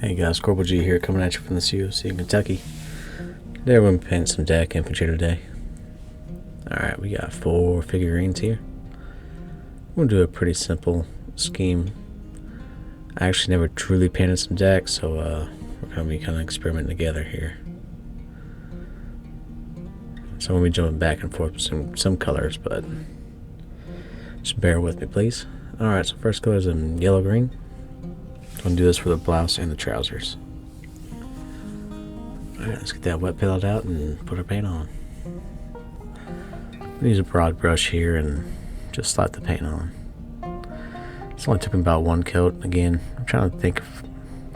Hey guys, Corporal G here, coming at you from the COC in Kentucky. Today we're going to paint some DAK Infantry today. Alright, we got 4 figurines here. We're going to do a pretty simple scheme. I actually never truly painted some DAK, so we're going to be kind of experimenting together here. So I'm going to be jumping back and forth with some colors, but just bear with me, please. Alright, so first color is in yellow-green. I'm going to do this for the blouse and the trousers. Alright, let's get that wet palette out and put our paint on. I'm going to use a broad brush here and just slap the paint on. It's only took me about 1 coat. Again, I'm trying to think of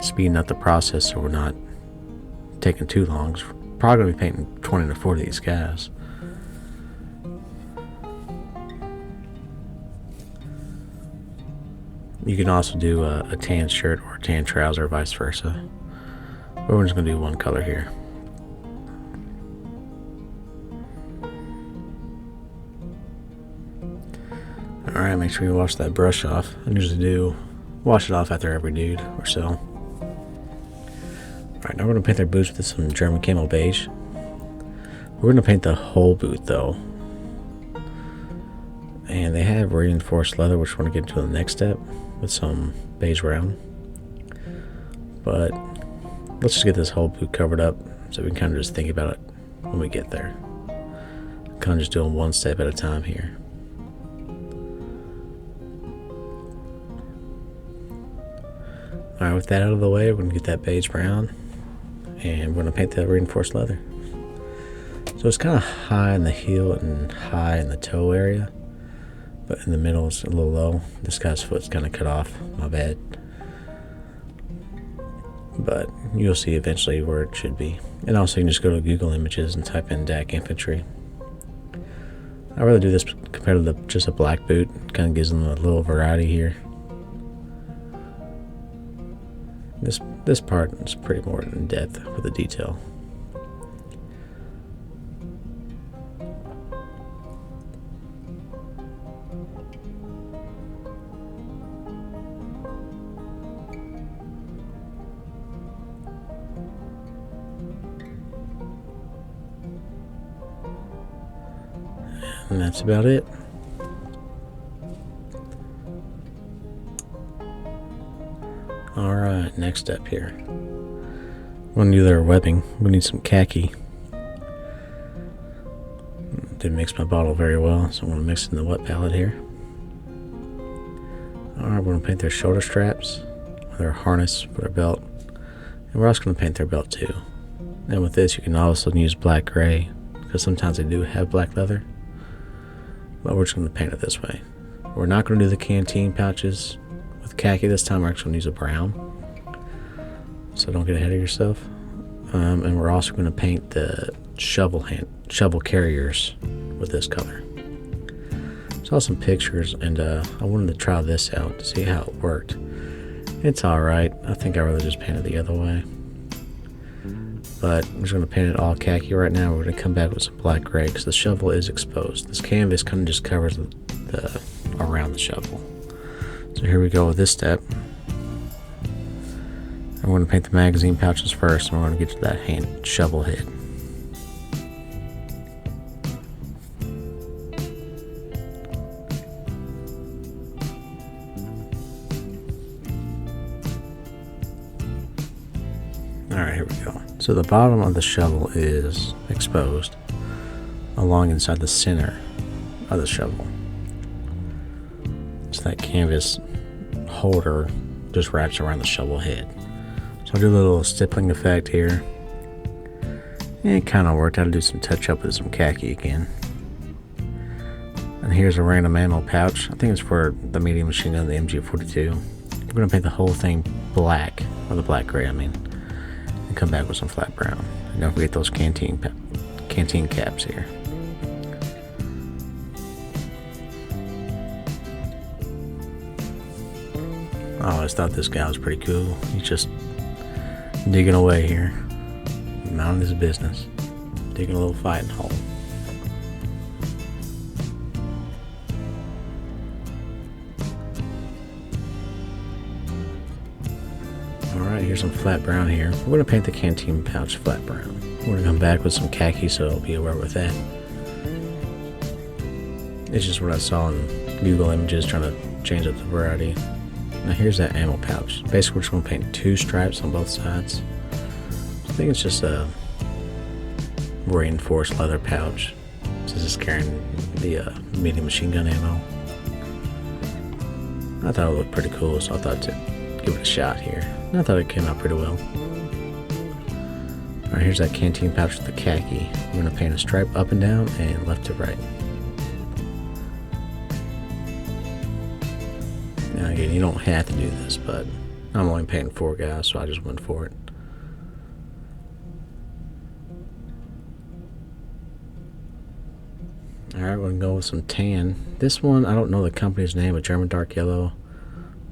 speeding up the process so we're not taking too long. We're probably going to be painting 20 to 40 of these guys. You can also do a tan shirt or a tan trouser, vice versa. But we're just going to do 1 color here. Alright, make sure you wash that brush off. I usually do wash it off after every dude or so. Alright, now we're going to paint their boots with some German camo beige. We're going to paint the whole boot though. And they have reinforced leather, which we're going to get to the next step with some beige brown. But let's just get this whole boot covered up so we can kind of just think about it when we get there. Kind of just doing 1 step at a time here. Alright, with that out of the way, we're going to get that beige brown and we're going to paint the reinforced leather. So it's kind of high in the heel and high in the toe area, but in the middle it's a little low. This guy's foot's kind of cut off, my bad. But you'll see eventually where it should be. And also you can just go to Google Images and type in DAK Infantry. I'd rather do this compared to just a black boot. Kind of gives them a little variety here. This part is pretty more in depth with the detail. And that's about it. Alright, next step here. We're going to do their webbing. We need some khaki. Didn't mix my bottle very well, so I'm going to mix it in the wet palette here. Alright, we're going to paint their shoulder straps, their harness for their belt, and we're also going to paint their belt too. And with this, you can also use black gray, because sometimes they do have black leather. But we're just going to paint it this way. We're not going to do the canteen pouches with khaki this time. We're actually going to use a brown. So don't get ahead of yourself. And we're also going to paint the shovel carriers with this color. Saw some pictures and I wanted to try this out to see how it worked. It's alright. I think I'd rather just paint it the other way. But I'm just going to paint it all khaki right now. We're going to come back with some black gray because the shovel is exposed. This canvas kind of just covers the around the shovel. So here we go with this step. I'm going to paint the magazine pouches first, and we're going to get to that shovel head. Alright, here we go. So the bottom of the shovel is exposed along inside the center of the shovel. So that canvas holder just wraps around the shovel head. So I'll do a little stippling effect here. And it kind of worked. I'll do some touch up with some khaki again. And here's a random ammo pouch. I think it's for the medium machine gun, the MG42. We're going to paint the whole thing black, or the black gray I mean. And come back with some flat brown. And don't forget those canteen caps here. I always thought this guy was pretty cool. He's just digging away here, minding his business, digging a little fighting hole. here's some flat brown here. We're going to paint the canteen pouch flat brown. We're going to come back with some khaki, so I'll be aware with that. It's just what I saw in Google Images, trying to change up the variety. Now here's that ammo pouch. Basically, we're just going to paint 2 stripes on both sides. I think it's just a reinforced leather pouch, since it's carrying the medium machine gun ammo. I thought it looked pretty cool, so I thought to give it a shot here. And I thought it came out pretty well. Alright, here's that canteen pouch with the khaki. We're going to paint a stripe up and down and left to right. Now again, you don't have to do this, but I'm only painting 4 guys, so I just went for it. Alright, we're going to go with some tan. This one, I don't know the company's name, but German dark yellow.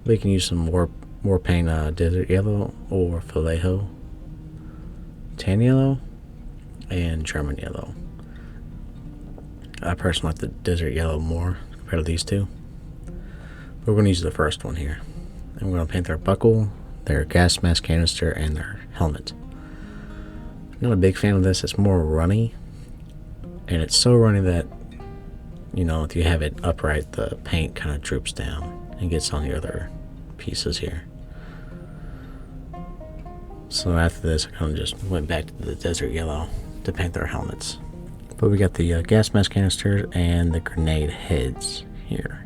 We can use some more paint, desert yellow or Vallejo. Tan yellow and German yellow. I personally like the desert yellow more compared to these two. But we're going to use the first one here. And we're going to paint their buckle, their gas mask canister, and their helmet. Not a big fan of this. It's more runny. And it's so runny that, you know, if you have it upright, the paint kind of droops down and gets on the other pieces here. So after this, I kind of just went back to the desert yellow to paint their helmets. But we got the gas mask canisters and the grenade heads here.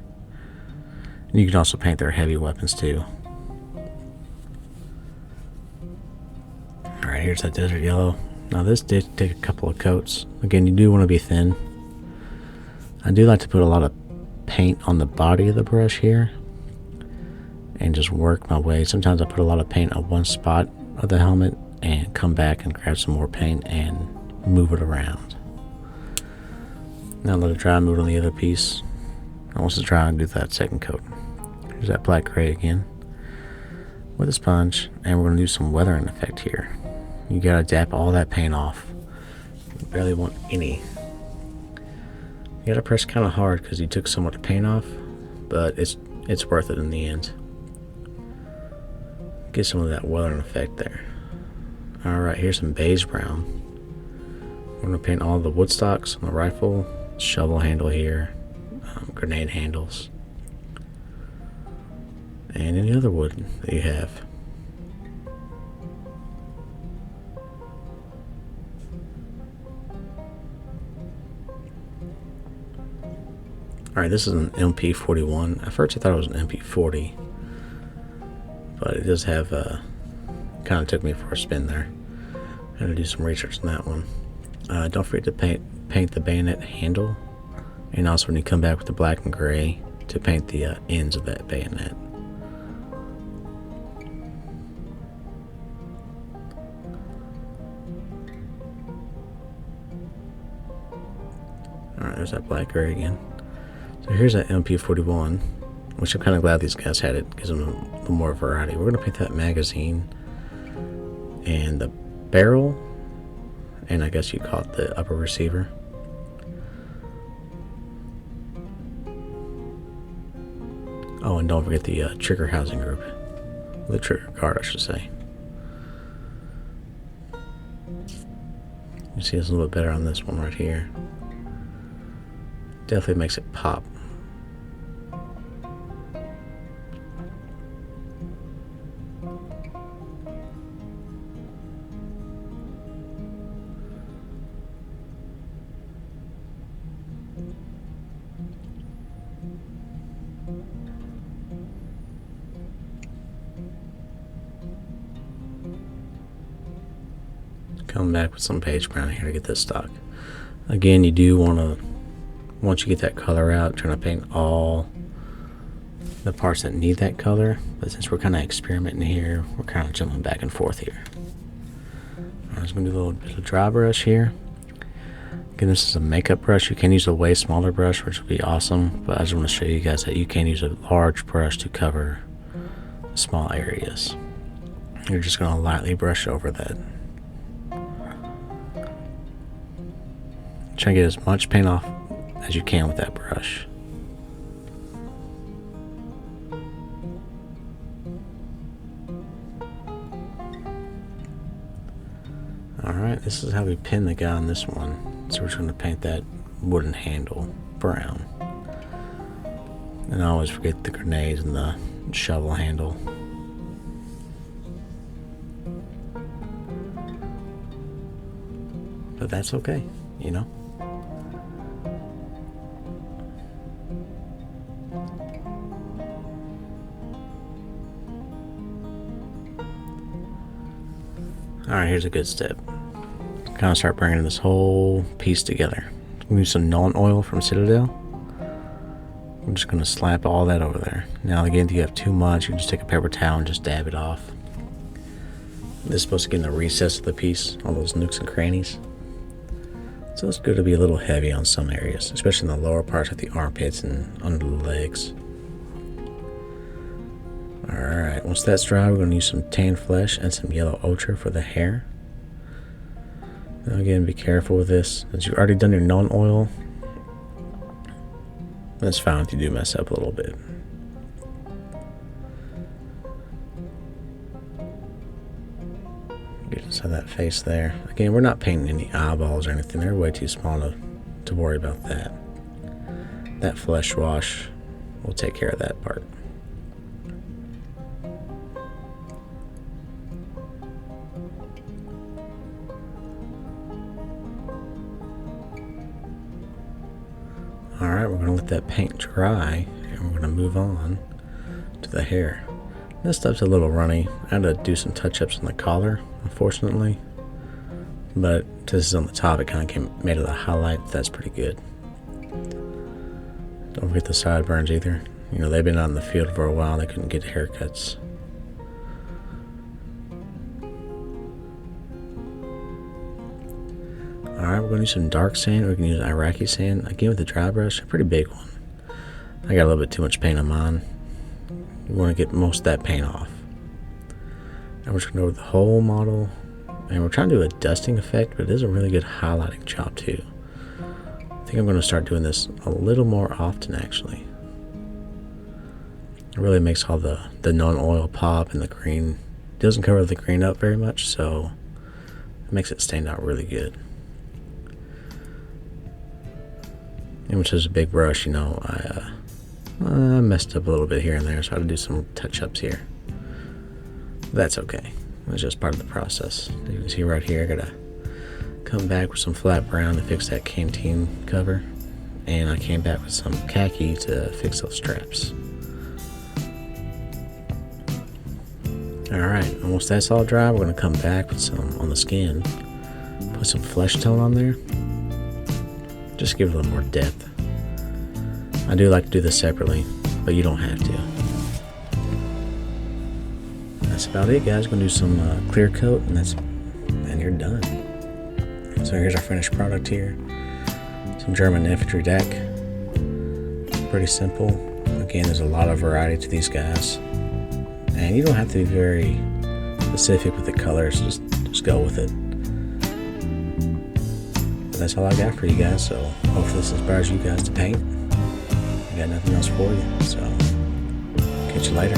And you can also paint their heavy weapons too. Alright, here's that desert yellow. Now this did take a couple of coats. Again, you do want to be thin. I do like to put a lot of paint on the body of the brush here and just work my way. Sometimes I put a lot of paint on one spot of the helmet and come back and grab some more paint and move it around. Now let it dry, move it on the other piece. And once it's dry, do that second coat. Here's that black gray again with a sponge, and we're going to do some weathering effect here. You gotta dab all that paint off. You barely want any. You gotta press kind of hard because you took so much paint off, but it's worth it in the end. Get some of that weathering effect there. Alright, here's some beige brown. We're going to paint all the wood stocks on the rifle, shovel handle here, grenade handles, and any other wood that you have. Alright, this is an MP41. At first I thought it was an MP40. But it does have, kind of took me for a spin there. I had to do some research on that one. Don't forget to paint the bayonet handle. And also when you come back with the black and gray, to paint the ends of that bayonet. Alright, there's that black gray again. So here's that MP41, which I'm kind of glad these guys had it, gives them a little more variety. We're going to paint that magazine and the barrel, and I guess you call it the upper receiver. Oh, and don't forget the trigger housing group. The trigger guard, I should say. You see it's a little bit better on this one right here. Definitely makes it pop. Come back with some page brown here to get this stock. Again, you do want to, once you get that color out, trying to paint all the parts that need that color. But since we're kind of experimenting here, we're kind of jumping back and forth here. I'm just going to do a little bit of dry brush here. Again, this is a makeup brush. You can use a way smaller brush, which would be awesome. But I just want to show you guys that you can use a large brush to cover small areas. You're just going to lightly brush over that. Try to get as much paint off as you can with that brush. this is how we pin the guy on this one. So we're just going to paint that wooden handle brown. And I always forget the grenades and the shovel handle. But that's okay, you know? Alright, here's a good step. Kind of start bringing this whole piece together. We use some Nuln oil from Citadel. I'm just going to slap all that over there. Now again, if you have too much, you can just take a paper towel and just dab it off. This is supposed to get in the recess of the piece, all those nooks and crannies. So it's good to be a little heavy on some areas, especially in the lower parts of the armpits and under the legs. Alright, once that's dry, we're going to use some tan flesh and some yellow ochre for the hair. Now again, be careful with this. As you've already done your Nuln oil, that's fine if you do mess up a little bit. Get inside that face there. Again, we're not painting any eyeballs or anything. They're way too small to worry about that. That flesh wash will take care of that part. Alright, we're going to let that paint dry and we're going to move on to the hair. This stuff's a little runny. I had to do some touch-ups on the collar, unfortunately. But this is on the top, it kind of made it a highlight. That's pretty good. Don't forget the sideburns either. You know, they've been out in the field for a while. They couldn't get haircuts. Alright, we're going to use some dark sand, or we can use Iraqi sand. Again with the dry brush, a pretty big one. I got a little bit too much paint on mine. You want to get most of that paint off. Now we're just going to go over the whole model. And we're trying to do a dusting effect, but it is a really good highlighting job too. I think I'm going to start doing this a little more often actually. It really makes all the Nuln oil pop, and the green doesn't cover the green up very much, so it makes it stand out really good. And which is a big brush, you know, I messed up a little bit here and there, so I had to do some touch-ups here. That's okay. It's just part of the process. You can see right here, I gotta come back with some flat brown to fix that canteen cover, and I came back with some khaki to fix those straps. Alright, and once that's all dry, we're gonna come back with some on the skin, put some flesh tone on there. Just give it a little more depth. I do like to do this separately, but you don't have to. That's about it, guys. Gonna do some clear coat, and you're done. So here's our finished product here. Some German Infantry DAK. Pretty simple. Again, there's a lot of variety to these guys, and you don't have to be very specific with the colors. Just go with it. That's all I got for you guys, so hopefully this inspires you guys to paint. I got nothing else for you, so catch you later.